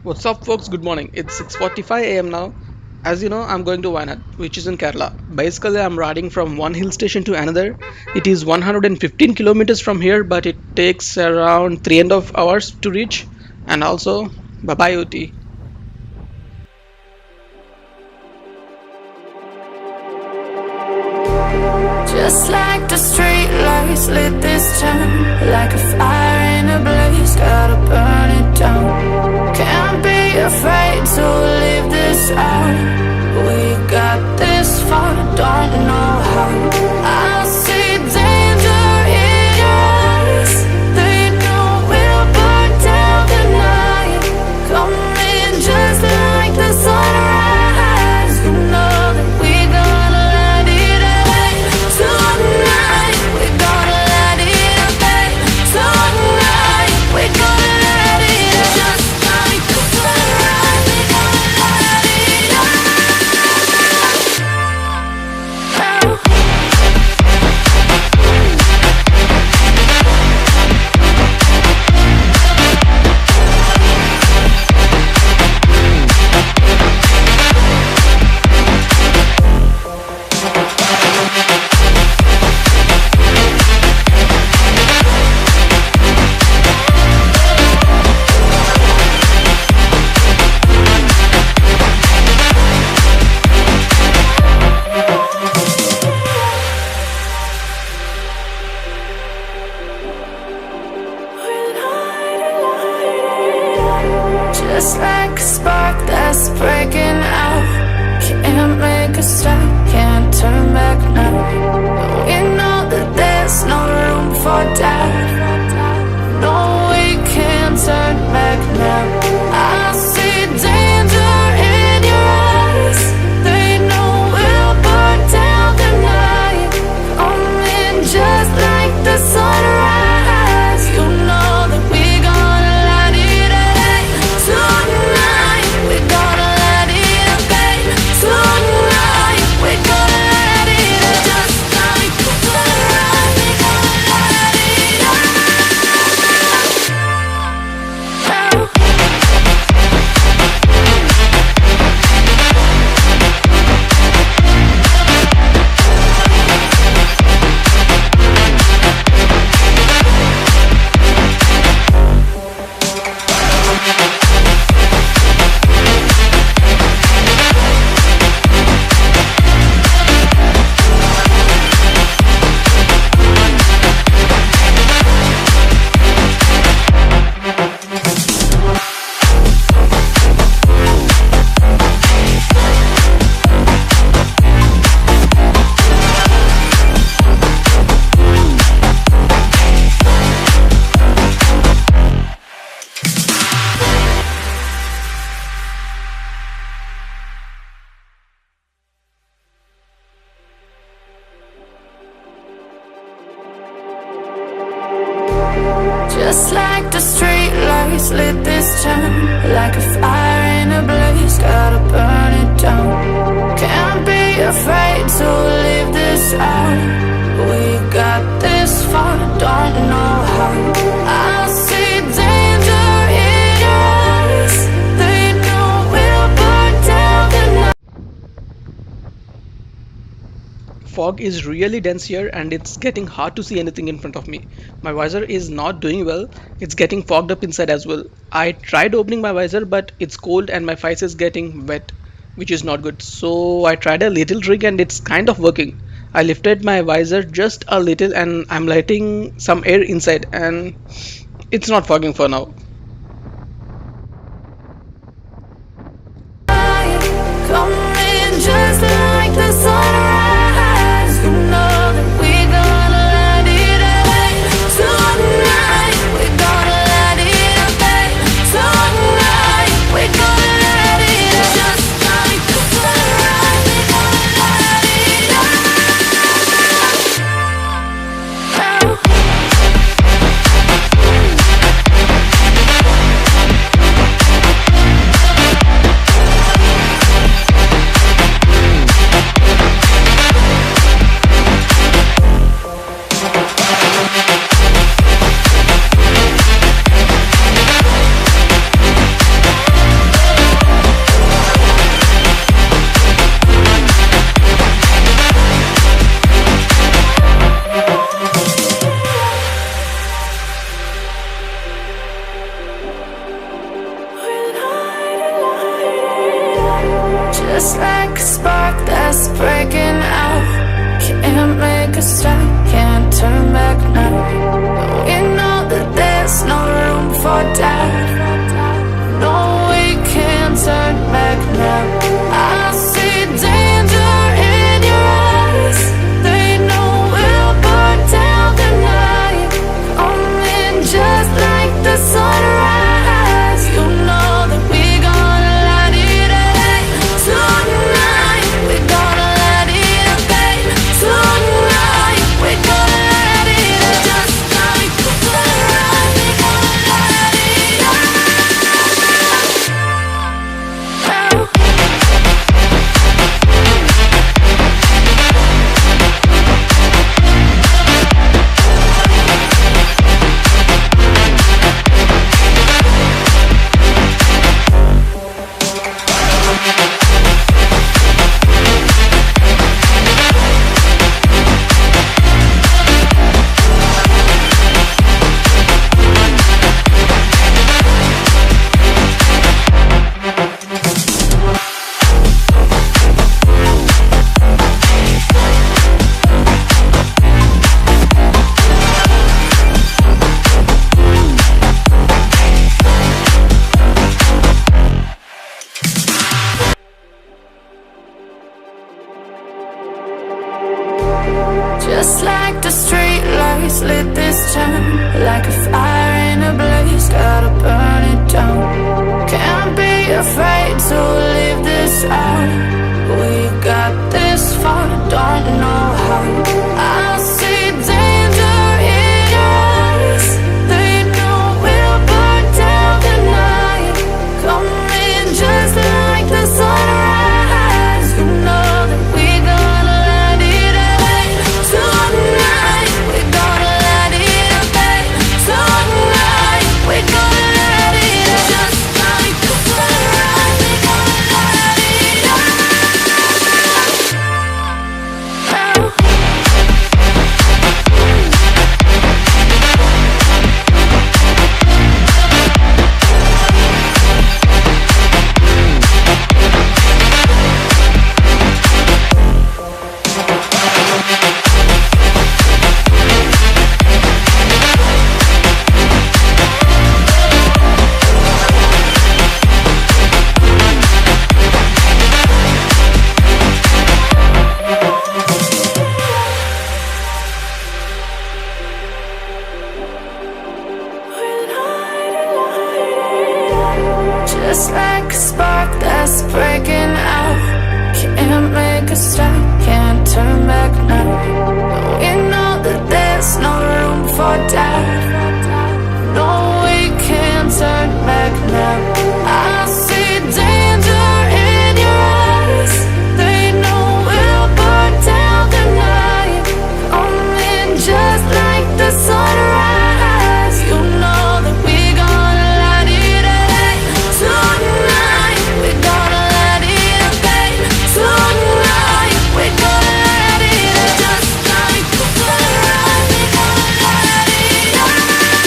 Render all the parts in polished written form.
What's up, folks? Good morning. It's 6:45 a.m. now. As you know, I'm going to Wayanad, which is in Kerala. Basically, I'm riding from one hill station to another. It is 115 kilometers from here, but it takes around 3.5 hours to reach. And also, bye bye, Ooty. Just like the street lights lit this town, like a fire in a blaze, gotta burn it down. Can't be afraid to leave this out. We got this far, don't know how. I see danger in your eyes. They know we'll burn down the night. Coming just like the sunrise. You know that we gonna light it up tonight. We gonna light it up tonight. We gonna light it up just like the sunrise. We gonna light it up now. Just like a spark that's breaking out. Can't make a stop, can't turn back now. We know that there's no room for doubt. No, we can't turn back now. I see danger in your eyes. They know we'll burn down the night. Coming just like the sunrise. You know that we gonna light it up tonight. We gonna light it up tonight. We gonna light it up just like the sunrise. We gonna light it up now. Just like the street lights lit this town, like a fire in a blaze, gotta burn it down. Can't be afraid to leave this out. We got this far, don't know how. I see danger in your eyes. They know we'll burn down the night. Fog is really dense here and it's getting hard to see anything in front of me. My visor is not doing well, it's getting fogged up inside as well. I tried opening my visor but it's cold and my face is getting wet, which is not good. So I tried a little trick and it's kind of working. I lifted my visor just a little and I'm letting some air inside and it's not fogging for now. Coming just like the sunrise. You know that we gonna light it up tonight. We gonna light it up tonight. We gonna light it up just like the sunrise. We gonna light it up now. Just like a spark that's breaking out. Can't make a stop, can't turn back now. We know that there's no room for doubt. No, we can't turn back now. I see danger in your eyes. They know we'll burn down the night. Coming just like the sunrise. You know that we gonna light it up tonight. We gonna light it up tonight. We gonna light it up just like the sunrise. We gonna light it up now. Just like the street lights lit this town, like a fire in a blaze, gotta burn it down. Can't be afraid to leave this out. We got this far, don't know how. I see danger in your eyes. They know we'll burn down the night. Coming just like the sunrise. You know that we gonna light it up tonight. We gonna light it up tonight. We gonna light it up just like the sunrise. We gonna light it up now. Just like a spark that's breaking out. Can't make a stop, can't turn back now. We know that there's no room for doubt. No, we can't turn back now. I see danger in your eyes. They know we'll burn down the night. Coming just like the sunrise. You know that we gonna light it up tonight. We gonna light it up tonight. We gonna light it up just like the sunrise. We gonna light it up now.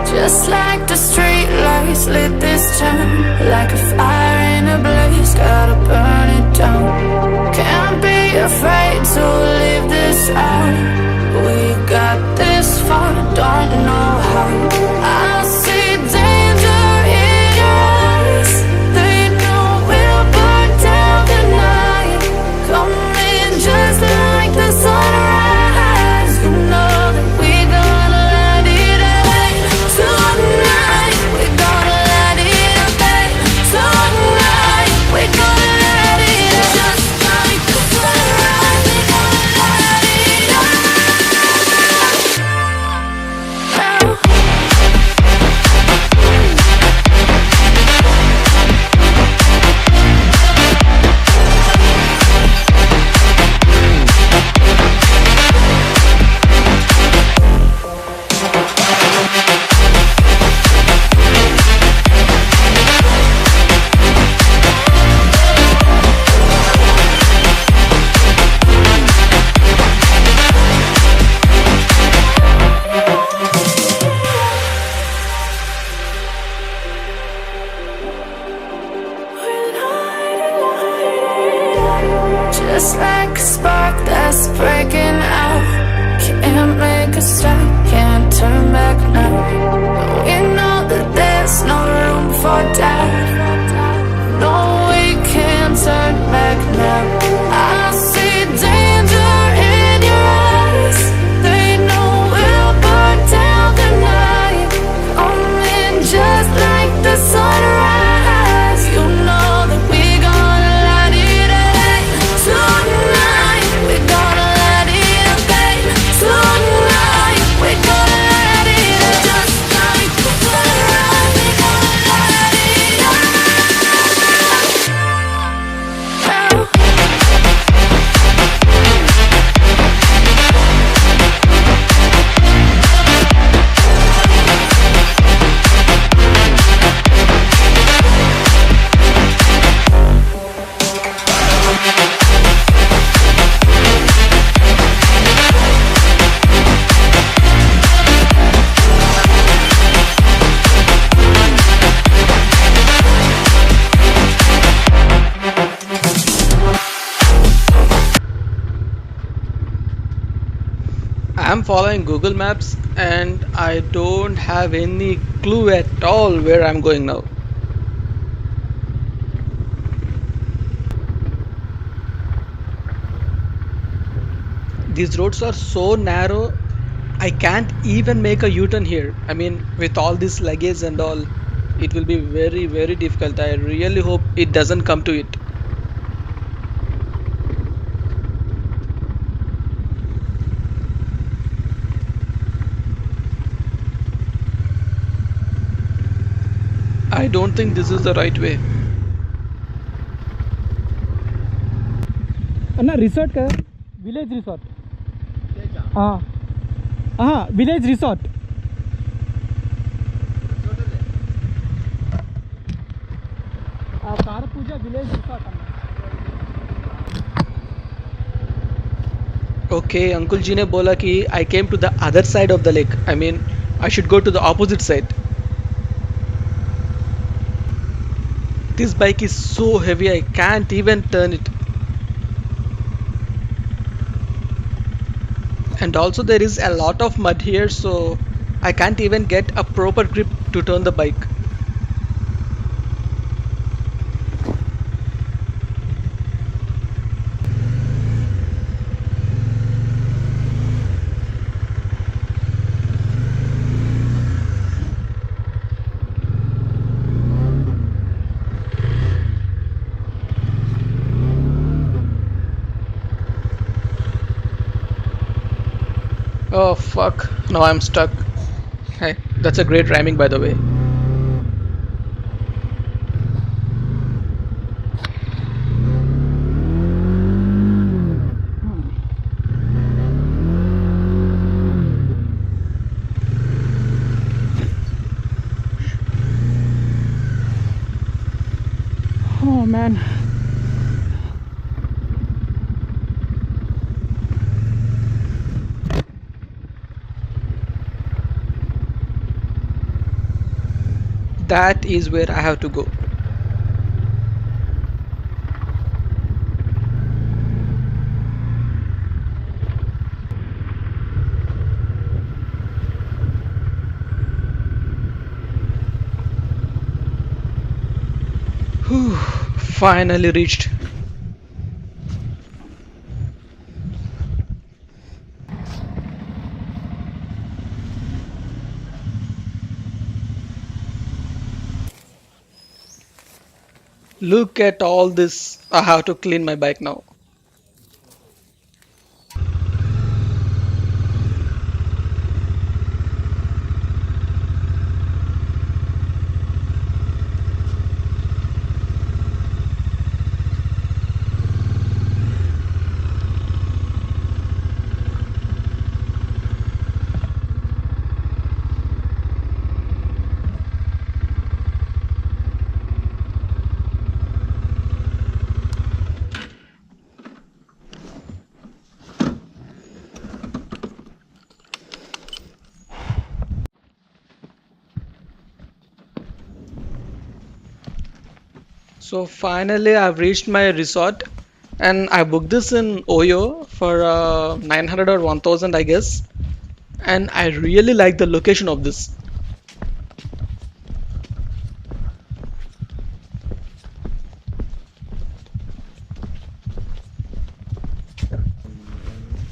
Just like the street lights lit this town, like a fire in a blaze, gotta burn it down. Can't be afraid to leave this out. We got this far, don't know how. I see danger in your eyes. They know we'll burn down the night. Coming just like the sun. I'm following Google Maps and I don't have any clue at all where I'm going now. These roads are so narrow, I can't even make a U-turn here. I mean, with all this luggage and all, it will be very, very difficult. I really hope it doesn't come to it. I don't think this is the right way. అన్న resort కదా, village resort. Village resort. Karapuja village resort అన్న. Okay, Uncle Ji ने बोला कि I came to the other side of the lake. I mean, I should go to the opposite side. This bike is so heavy, I can't even turn it. And also there is a lot of mud here, so I can't even get a proper grip to turn the bike. Oh fuck, now I'm stuck. Hey, that's a great rhyming by the way. Oh man. That is where I have to go. Whew, finally reached. Look at all this. I have to clean my bike now. So finally I've reached my resort and I booked this in Oyo for 900 or 1000 I guess, and I really like the location of this.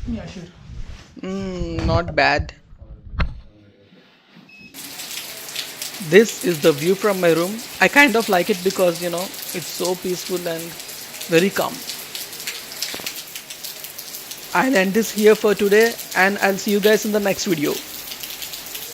Yeah, sure. Not bad. This is the view from my room. I kind of like it because it's so peaceful and very calm. I'll end this here for today and I'll see you guys in the next video.